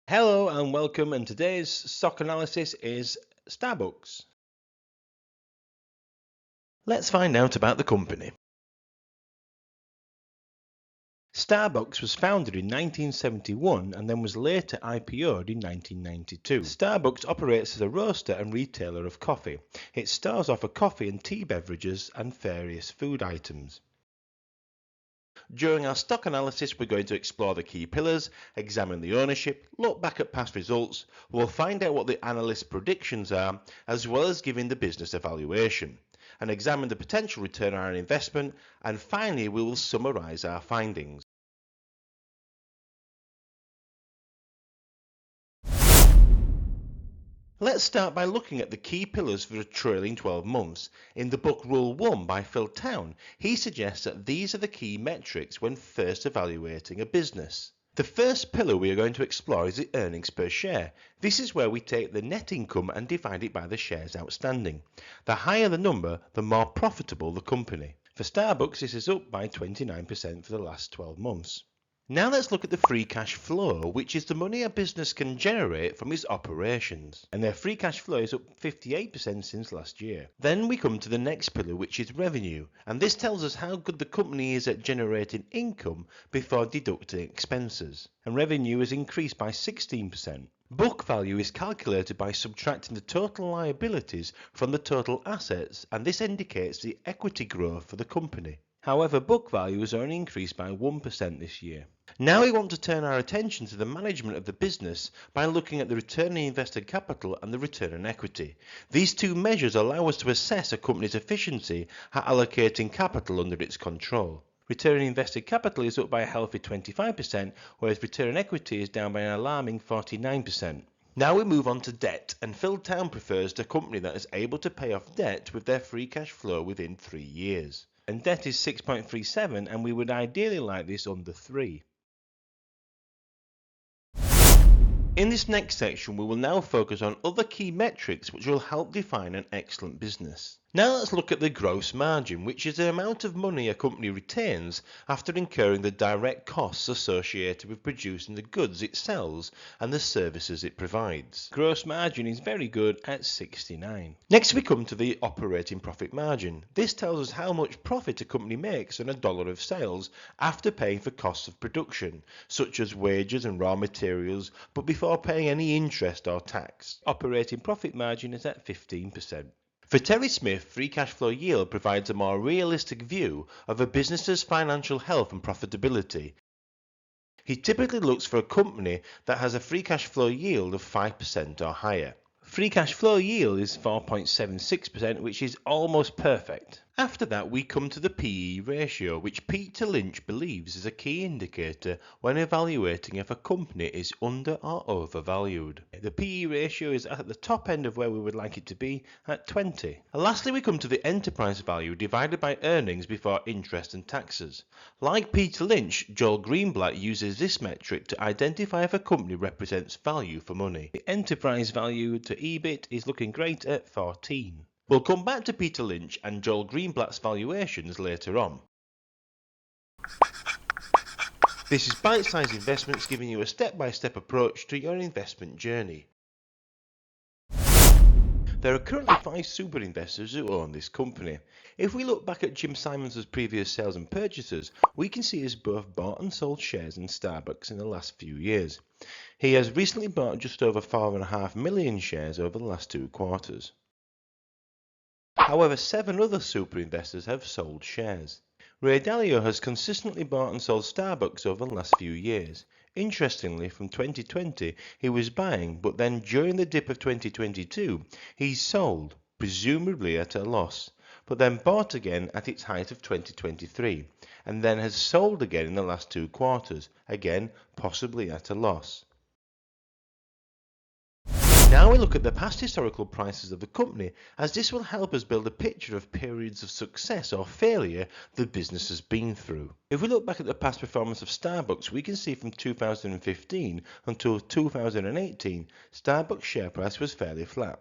Hello and welcome, and today's stock analysis is SBUX. Let's find out about the company. SBUX was founded in 1971 and then was later IPO'd in 1992. SBUX operates as a roaster and retailer of coffee. Its stores offer coffee and tea beverages and various food items. During our stock analysis, we're going to explore the key pillars, examine the ownership, look back at past results, we'll find out what the analyst predictions are, as well as giving the business a valuation, and examine the potential return on our investment, and finally we will summarise our findings. Let's start by looking at the key pillars for the trailing 12 months. In the book Rule 1 by Phil Town, he suggests that these are the key metrics when first evaluating a business. The first pillar we are going to explore is the earnings per share. This is where we take the net income and divide it by the shares outstanding. The higher the number, the more profitable the company. For SBUX, this is up by 29% for the last 12 months. Now let's look at the free cash flow, which is the money a business can generate from its operations. And their free cash flow is up 58% since last year. Then we come to the next pillar, which is revenue. And this tells us how good the company is at generating income before deducting expenses. And revenue has increased by 16%. Book value is calculated by subtracting the total liabilities from the total assets, and this indicates the equity growth for the company. However, book value has only increased by 1% this year. Now we want to turn our attention to the management of the business by looking at the return on invested capital and the return on equity. These two measures allow us to assess a company's efficiency at allocating capital under its control. Return on invested capital is up by a healthy 25%, whereas return on equity is down by an alarming 49%. Now we move on to debt, and Phil Town prefers a company that is able to pay off debt with their free cash flow within 3 years. And debt is 6.37, and we would ideally like this under 3. In this next section, we will now focus on other key metrics which will help define an excellent business. Now let's look at the gross margin, which is the amount of money a company retains after incurring the direct costs associated with producing the goods it sells and the services it provides. Gross margin is very good at 69. Next we come to the operating profit margin. This tells us how much profit a company makes on $1 of sales after paying for costs of production, such as wages and raw materials, but before paying any interest or tax. Operating profit margin is at 15%. For Terry Smith, free cash flow yield provides a more realistic view of a business's financial health and profitability. He typically looks for a company that has a free cash flow yield of 5% or higher. Free cash flow yield is 4.76%, which is almost perfect. After that, we come to the PE ratio, which Peter Lynch believes is a key indicator when evaluating if a company is under or overvalued. The PE ratio is at the top end of where we would like it to be, at 20. And lastly, we come to the enterprise value divided by earnings before interest and taxes. Like Peter Lynch, Joel Greenblatt uses this metric to identify if a company represents value for money. The enterprise value to EBIT is looking great at 14. We'll come back to Peter Lynch and Joel Greenblatt's valuations later on. This is Bitesize Investments, giving you a step-by-step approach to your investment journey. There are currently 5 super investors who own this company. If we look back at Jim Simons' previous sales and purchases, we can see he has both bought and sold shares in SBUX in the last few years. He has recently bought just over 4.5 million shares over the last 2 quarters. However, 7 other super investors have sold shares. Ray Dalio has consistently bought and sold SBUX over the last few years. Interestingly, from 2020 he was buying, but then during the dip of 2022 he sold, presumably at a loss, but then bought again at its height of 2023, and then has sold again in the last 2 quarters, again possibly at a loss. Now we look at the past historical prices of the company, as this will help us build a picture of periods of success or failure the business has been through. If we look back at the past performance of SBUX, we can see from 2015 until 2018, SBUX share price was fairly flat.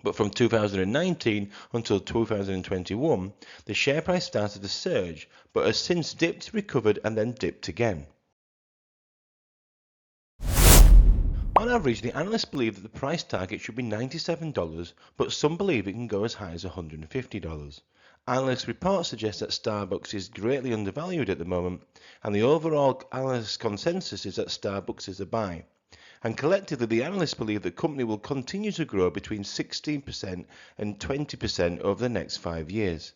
But from 2019 until 2021, the share price started to surge, but has since dipped, recovered, and then dipped again. On average, the analysts believe that the price target should be $97, but some believe it can go as high as $150. Analyst reports suggest that Starbucks is greatly undervalued at the moment, and the overall analyst consensus is that Starbucks is a buy. And collectively, the analysts believe the company will continue to grow between 16% and 20% over the next 5 years.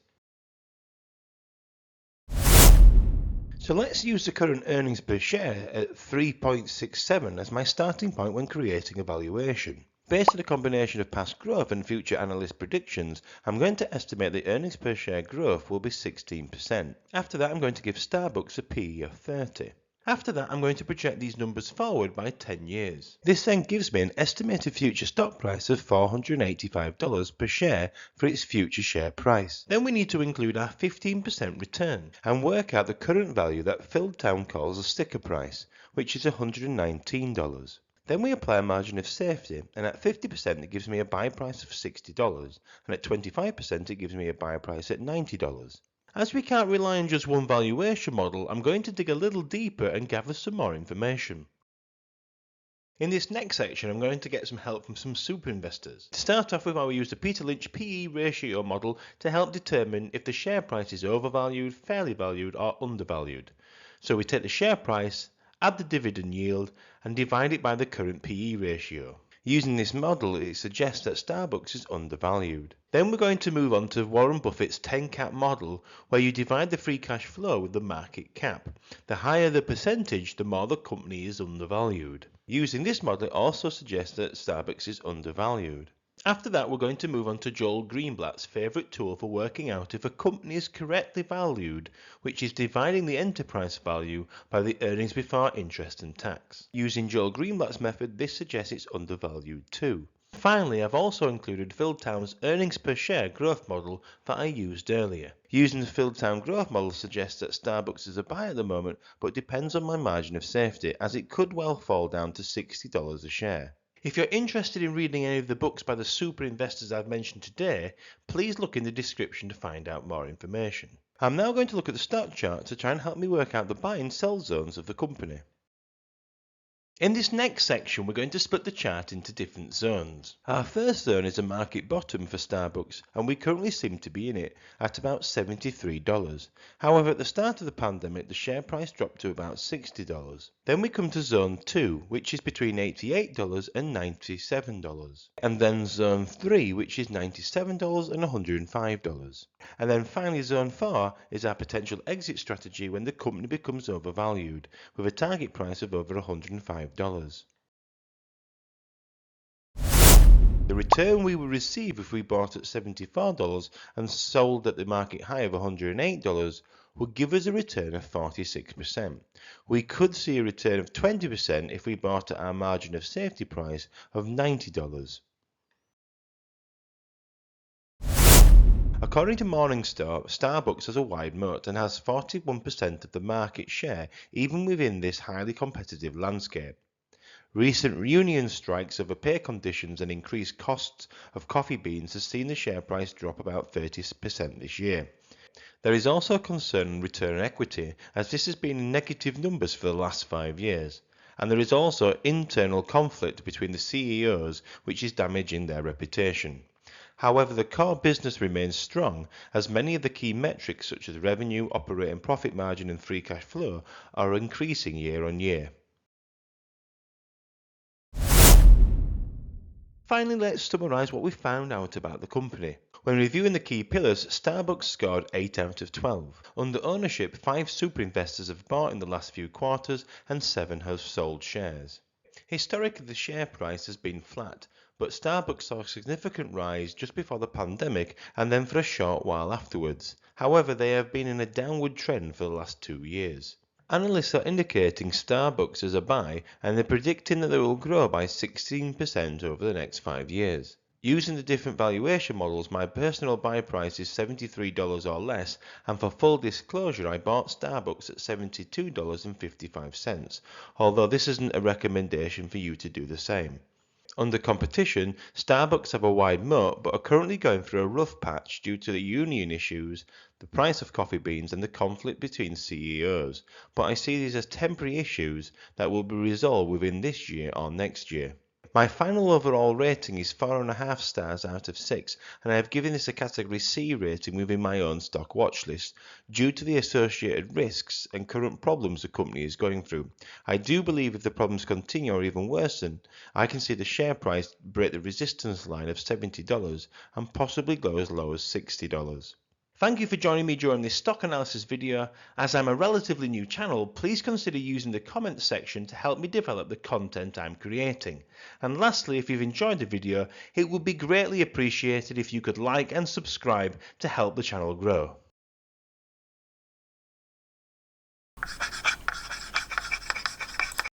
So let's use the current earnings per share at 3.67 as my starting point when creating a valuation. Based on a combination of past growth and future analyst predictions, I'm going to estimate the earnings per share growth will be 16%. After that, I'm going to give Starbucks a PE of 30. After that, I'm going to project these numbers forward by 10 years. This then gives me an estimated future stock price of $485 per share for its future share price. Then we need to include our 15% return and work out the current value that Fieldtown calls a sticker price, which is $119. Then we apply a margin of safety, and at 50% it gives me a buy price of $60, and at 25% it gives me a buy price at $90. As we can't rely on just one valuation model, I'm going to dig a little deeper and gather some more information. In this next section, I'm going to get some help from some super investors. To start off with, I will use the Peter Lynch PE ratio model to help determine if the share price is overvalued, fairly valued, or undervalued. So we take the share price, add the dividend yield, and divide it by the current PE ratio. Using this model, it suggests that Starbucks is undervalued. Then we're going to move on to Warren Buffett's 10 cap model, where you divide the free cash flow with the market cap. The higher the percentage, the more the company is undervalued. Using this model, it also suggests that Starbucks is undervalued. After that, we're going to move on to Joel Greenblatt's favourite tool for working out if a company is correctly valued, which is dividing the enterprise value by the earnings before interest and tax. Using Joel Greenblatt's method, this suggests it's undervalued too. Finally, I've also included Fieldtown's earnings per share growth model that I used earlier. Using the Fieldtown growth model suggests that Starbucks is a buy at the moment, but depends on my margin of safety, as it could well fall down to $60 a share. If you're interested in reading any of the books by the super investors I've mentioned today, please look in the description to find out more information. I'm now going to look at the stock chart to try and help me work out the buy and sell zones of the company. In this next section, we're going to split the chart into different zones. Our first zone is a market bottom for Starbucks, and we currently seem to be in it at about $73. However, at the start of the pandemic, the share price dropped to about $60. Then we come to zone 2, which is between $88 and $97. And then zone 3, which is $97 and $105. And then finally, zone 4 is our potential exit strategy when the company becomes overvalued, with a target price of over $105. The return we would receive if we bought at $74 and sold at the market high of $108 would give us a return of 46%. We could see a return of 20% if we bought at our margin of safety price of $90. According to Morningstar, Starbucks has a wide moat and has 41% of the market share even within this highly competitive landscape. Recent union strikes over pay conditions and increased costs of coffee beans has seen the share price drop about 30% this year. There is also concern on return on equity, as this has been in negative numbers for the last 5 years. And there is also internal conflict between the CEOs, which is damaging their reputation. However, the core business remains strong, as many of the key metrics such as revenue, operating profit margin and free cash flow are increasing year on year. Finally, let's summarise what we found out about the company. When reviewing the key pillars, Starbucks scored 8 out of 12. Under ownership, 5 super investors have bought in the last few quarters and 7 have sold shares. Historically, the share price has been flat, but Starbucks saw a significant rise just before the pandemic and then for a short while afterwards. However, they have been in a downward trend for the last 2 years. Analysts are indicating Starbucks as a buy, and they're predicting that they will grow by 16% over the next 5 years. Using the different valuation models, my personal buy price is $73 or less, and for full disclosure, I bought Starbucks at $72.55, although this isn't a recommendation for you to do the same. Under competition, Starbucks have a wide moat but are currently going through a rough patch due to the union issues, the price of coffee beans and the conflict between CEOs, but I see these as temporary issues that will be resolved within this year or next year. My final overall rating is 4.5 stars out of 6, and I have given this a category C rating within my own stock watch list due to the associated risks and current problems the company is going through. I do believe if the problems continue or even worsen, I can see the share price break the resistance line of $70 and possibly go as low as $60. Thank you for joining me during this stock analysis video. As I'm a relatively new channel, please consider using the comments section to help me develop the content I'm creating. And lastly, if you've enjoyed the video, it would be greatly appreciated if you could like and subscribe to help the channel grow.